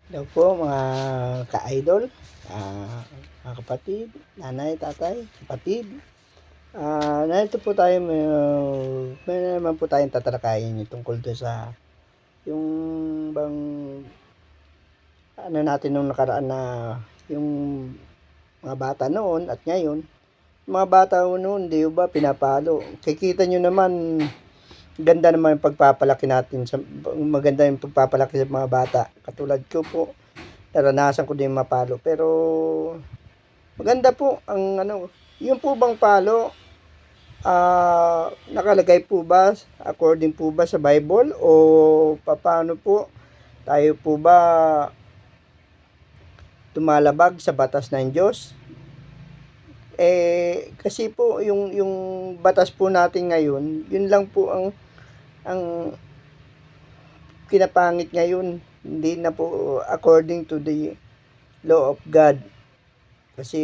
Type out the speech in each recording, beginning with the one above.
Hello po mga ka-idol, mga kapatid, nanay, tatay, kapatid. Narito po tayo, may naman po tayong tatalakayin yung tungkol doon sa yung bang ano natin nung nakaraan na yung mga bata noon at ngayon. Mga bata noon, di ba pinapalo. Kikita nyo naman, ganda naman yung pagpapalaki natin. Maganda yung pagpapalaki sa mga bata. Katulad ko po, naranasan ko din mapalo. Pero maganda po ang ano, yung po bang palo, nakalagay po ba according po ba sa Bible o paano po? Tayo po ba tumalabag sa batas ng Diyos? Kasi po yung batas po natin ngayon, yun lang po ang kinapangit ngayon. Hindi na po according to the law of God. Kasi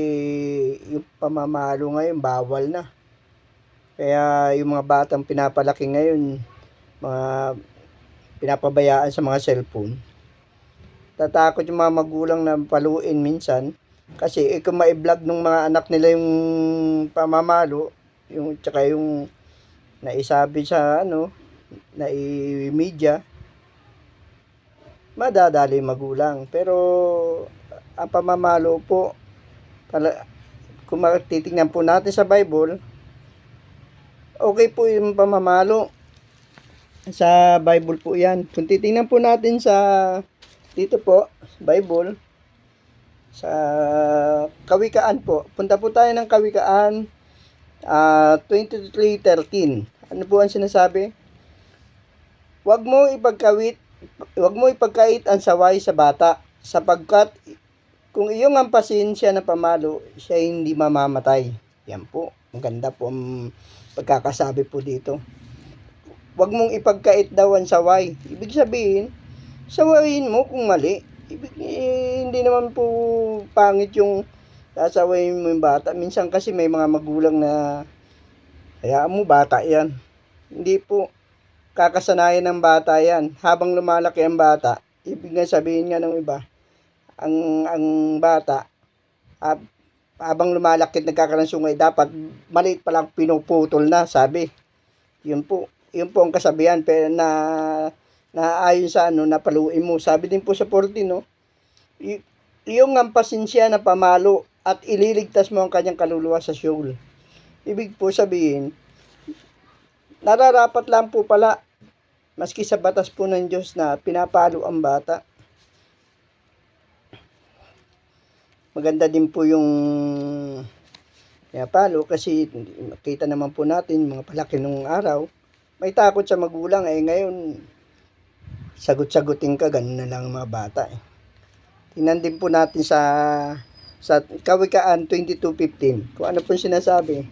yung pamamalo ngayon bawal na. Kaya yung mga batang pinapalaki ngayon, mga pinapabayaan sa mga cellphone. Tatakot yung mga magulang na paluin minsan kasi kung ma-vlog ng mga anak nila yung pamamalo, yung tsaka yung naisabi sa ano, na media, madadali magulang. Pero ang pamamalo po, kung titingnan po natin sa Bible, okay po yung pamamalo. Sa Bible po yan. Kung titingnan po natin sa dito po, Bible, sa Kawikaan po. Punta po tayo ng Kawikaan 23:13. Ano po ang sinasabi? Huwag mo ipagkait ang saway sa bata, sapagkat kung iyong hampasin siya na pamalo, siya hindi mamamatay. Yan po. Maganda po ang pagkakasabi po dito. Huwag mong ipagkait daw ang saway. Ibig sabihin, sawayin mo kung mali. Hindi naman po pangit yung sasawayin mo yung bata. Minsan kasi may mga magulang na hayaan mo bata yan. Hindi po kakasanayan ng bata yan. Habang lumalaki ang bata, ibig nga sabihin nga ng iba, ang bata, habang lumalaki at nagkakaroon sungay, dapat maliit pa lang pinuputol na, sabi. Yun po ang kasabihan pero na ayon sa ano napaluin mo. Sabi din po sa 14, no, iyong hampasin siya na pamalo at ililigtas mo ang kanyang kaluluwa sa Sheol. Ibig po sabihin, nararapat lang po pala maski sa batas po ng Diyos na pinapalo ang bata. Maganda din po yung pinapalo kasi makita naman po natin mga palaki nung araw, may takot sa magulang. Ngayon sagot-sagutin ka, ganun na lang mga bata. Tingnan din po natin sa Kawikaan 22:15 kung ano po sinasabi.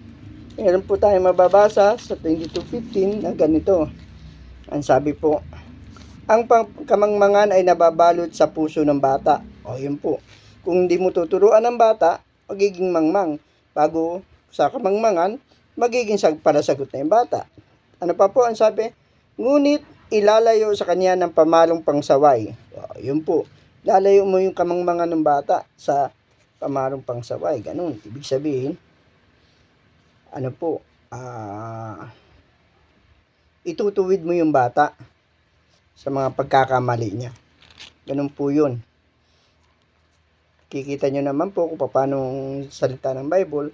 Meron po tayong mababasa sa 22:15 na ganito. Ang sabi po, ang kamangmangan ay nababalot sa puso ng bata. O yun po. Kung hindi mo tuturuan ng bata, magiging mangmang. Bago sa kamangmangan, magiging palasagot na yung bata. Ano pa po ang sabi? Ngunit ilalayo sa kanya ng pamalong pangsaway. O, yun po. Lalayo mo yung kamangmangan ng bata sa pamalong pangsaway. Ganun. Ibig sabihin, ano po, itutuwid mo yung bata sa mga pagkakamali niya. Ganun po yun. Kikita nyo naman po kung paano salita ng Bible.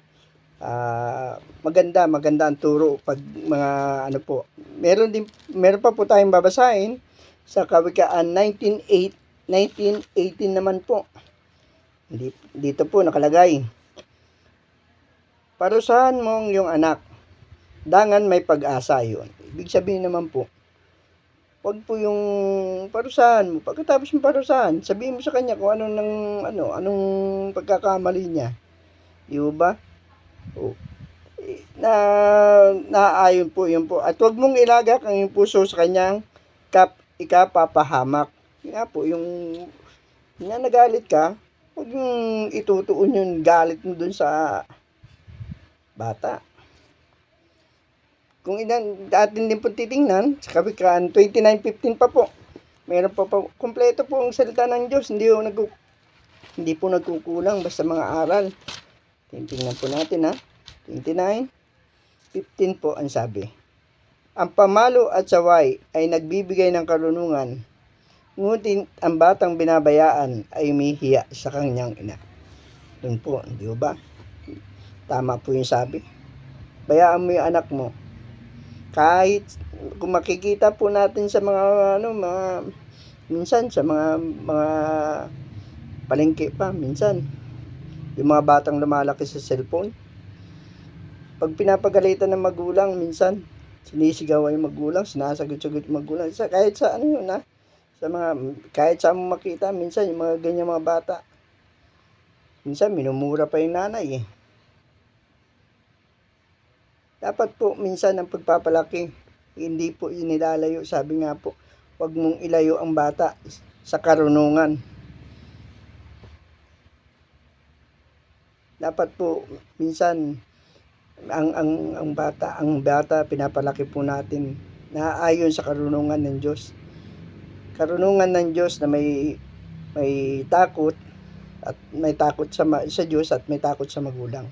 Maganda ang turo pag mga ano po. Meron pa po tayong babasahin sa Kawikaan 19:18 naman po. Dito po nakalagay, parusahan mo ang iyong anak, dangan may pag-asa. Yun. Ibig sabihin naman po, wag po yung parusahan mo. Pagkatapos mo parusahan, sabihin mo sa kanya kung anong pagkakamali niya. Di ba? O, naayon po yun po. At wag mong ilagak ang iyong puso sa kanyang ikapapahamak. Nga po, yung nagalit ka, wag yung itutuon yung galit mo dun sa bata. Kung atin din po titingnan, sa Kawikaan 29:15 pa po. Meron pa po, kumpleto po ang salita ng Diyos. Hindi po nagkukulang basta mga aral. Tingnan po natin ha. 29:15 po ang sabi. Ang pamalo at saway ay nagbibigay ng karunungan, ngunit ang batang binabayaan ay umihiya sa kanyang ina. Doon po, di ba? Tama po yung sabi. Bayaan mo yung anak mo. Kahit kung makikita po natin sa mga minsan sa mga palengke pa minsan yung mga batang lumalaki sa cellphone. Pag pinapagalitan ng magulang, minsan sinisigaw yung magulang, sinasagot-sagot yung magulang. Kahit sa ano yun kahit sa mo makita, minsan yung mga ganyan mga bata. Minsan minumura pa yung nanay eh. Dapat po minsan ang pagpapalaki, hindi po inilalayo. Sabi nga po, huwag mong ilayo ang bata sa karunungan. Dapat po minsan ang bata pinapalaki po natin na ayon sa karunungan ng Diyos. Karunungan ng Diyos na may takot at may takot sa Diyos at may takot sa magulang.